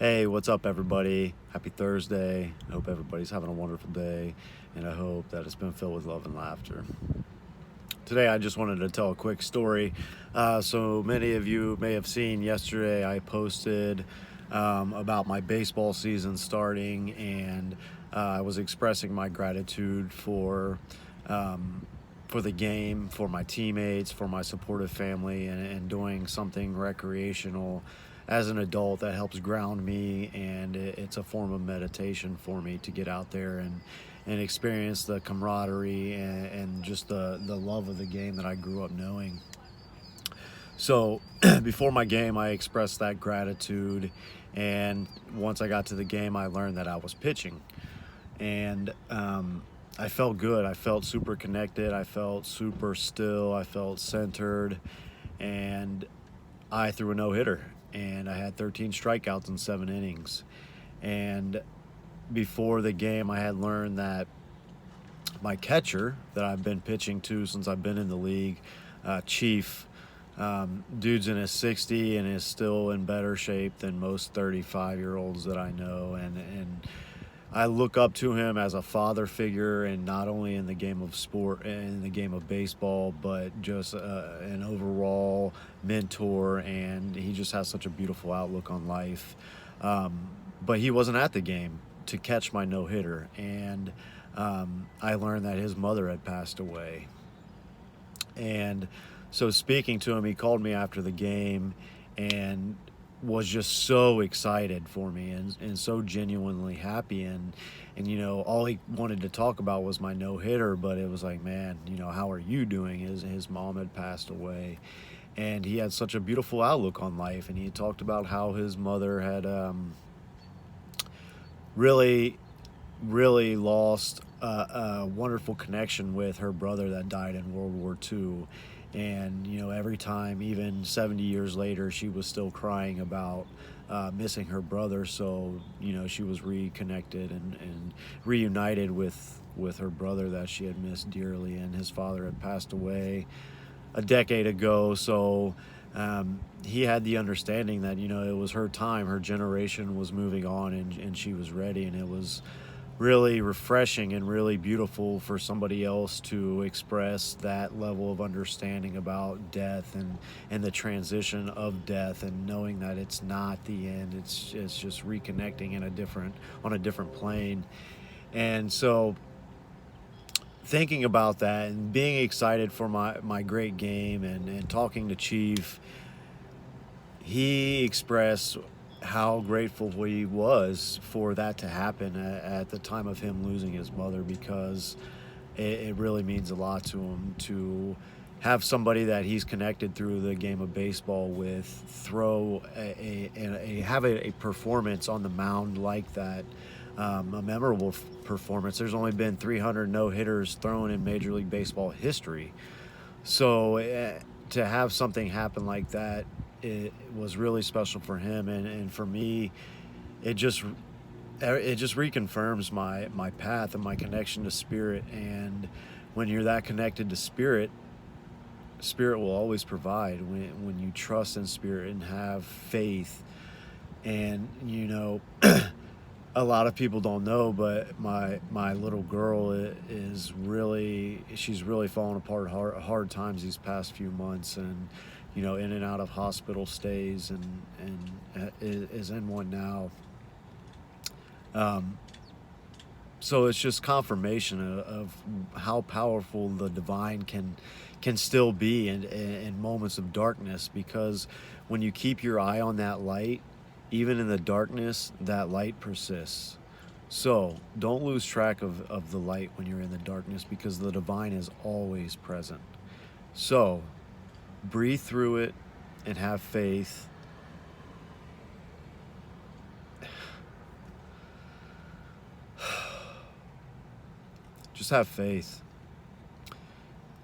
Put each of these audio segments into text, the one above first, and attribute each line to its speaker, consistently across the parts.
Speaker 1: Hey, what's up, everybody? Happy Thursday. I hope everybody's having a wonderful day, and I hope that it's been filled with love and laughter. Today, I just wanted to tell a quick story. So many of you may have seen yesterday, I posted about my baseball season starting, and I was expressing my gratitude for the game, for my teammates, for my supportive family, and doing something recreational as an adult that helps ground me. And it's a form of meditation for me to get out there and experience the camaraderie and just the love of the game that I grew up knowing. So before my game, I expressed that gratitude. And once I got to the game, I learned that I was pitching. And I felt good. I felt super connected. I felt super still. I felt centered. And I threw a no hitter. And I had 13 strikeouts in 7 innings. And before the game, I had learned that my catcher that I've been pitching to since I've been in the league, Chief, dude's in his 60 and is still in better shape than most 35-year-olds that I know. And I look up to him as a father figure, and not only in the game of sport, in the game of baseball, but just an overall mentor. And he just has such a beautiful outlook on life. But he wasn't at the game to catch my no hitter, and I learned that his mother had passed away. And so, speaking to him, he called me after the game and was just so excited for me and so genuinely happy. And all he wanted to talk about was my no hitter, but it was like, man, how are you doing? His mom had passed away, and he had such a beautiful outlook on life. And he talked about how his mother had really, really lost a wonderful connection with her brother that died in World War II. And, every time, even 70 years later, she was still crying about missing her brother. So, she was reconnected and reunited with her brother that she had missed dearly. And his father had passed away a decade ago. So he had the understanding that, it was her time, her generation was moving on, and she was ready. And it was really refreshing and really beautiful for somebody else to express that level of understanding about death and the transition of death, and knowing that it's not the end. It's just reconnecting on a different plane. And so, thinking about that and being excited for my great game, and talking to Chief, he expressed how grateful he was for that to happen at the time of him losing his mother, because it really means a lot to him to have somebody that he's connected through the game of baseball with throw have a performance on the mound like that, a memorable performance. There's only been 300 no hitters thrown in Major League Baseball history. So to have something happen like that, it was really special for him. And for me, it just reconfirms my path and my connection to spirit. And when you're that connected to spirit, spirit will always provide when you trust in spirit and have faith. And a lot of people don't know, but my little girl she's really fallen apart hard times these past few months. And in and out of hospital stays, and is in one now. So it's just confirmation of how powerful the divine can still be in moments of darkness, because when you keep your eye on that light, even in the darkness, that light persists. So don't lose track of the light when you're in the darkness, because the divine is always present. So breathe through it and have faith. Just have faith.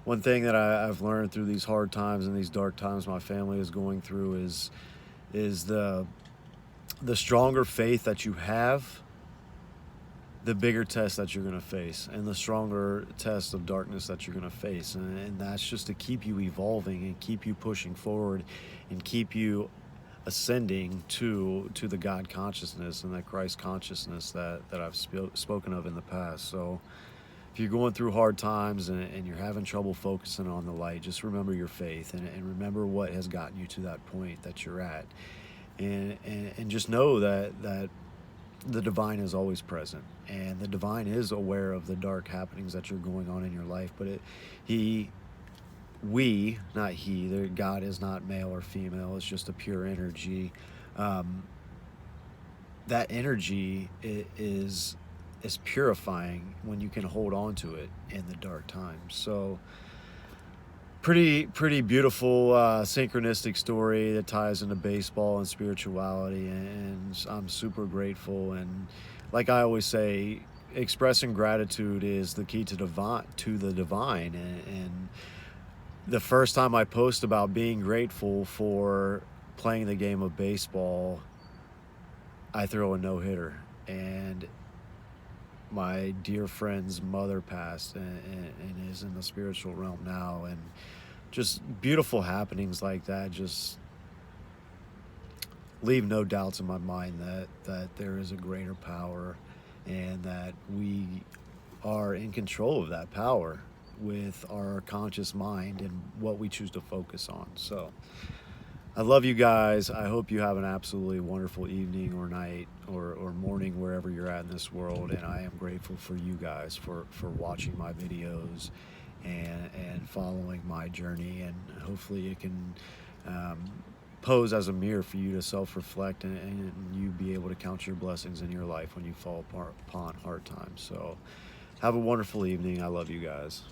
Speaker 1: One thing that I've learned through these hard times and these dark times my family is going through is the stronger faith that you have, the bigger test that you're going to face, and the stronger test of darkness that you're going to face. And that's just to keep you evolving and keep you pushing forward and keep you ascending to the God consciousness and that Christ consciousness that I've spoken of in the past. So if you're going through hard times and you're having trouble focusing on the light, just remember your faith and remember what has gotten you to that point that you're at. And just know that the divine is always present, and the divine is aware of the dark happenings that are going on in your life. But not he, God is not male or female. It's just a pure energy. That energy is purifying when you can hold on to it in the dark times. So pretty beautiful synchronistic story that ties into baseball and spirituality, and I'm super grateful. And like I always say, expressing gratitude is the key to the divine. And the first time I post about being grateful for playing the game of baseball, I throw a no-hitter, and my dear friend's mother passed and is in the spiritual realm now. And just beautiful happenings like that just leave no doubts in my mind that there is a greater power, and that we are in control of that power with our conscious mind and what we choose to focus on. So I love you guys. I hope you have an absolutely wonderful evening or night or morning wherever you're at in this world. And I am grateful for you guys for watching my videos and following my journey. And hopefully it can pose as a mirror for you to self-reflect and you be able to count your blessings in your life when you fall upon hard times. So have a wonderful evening. I love you guys.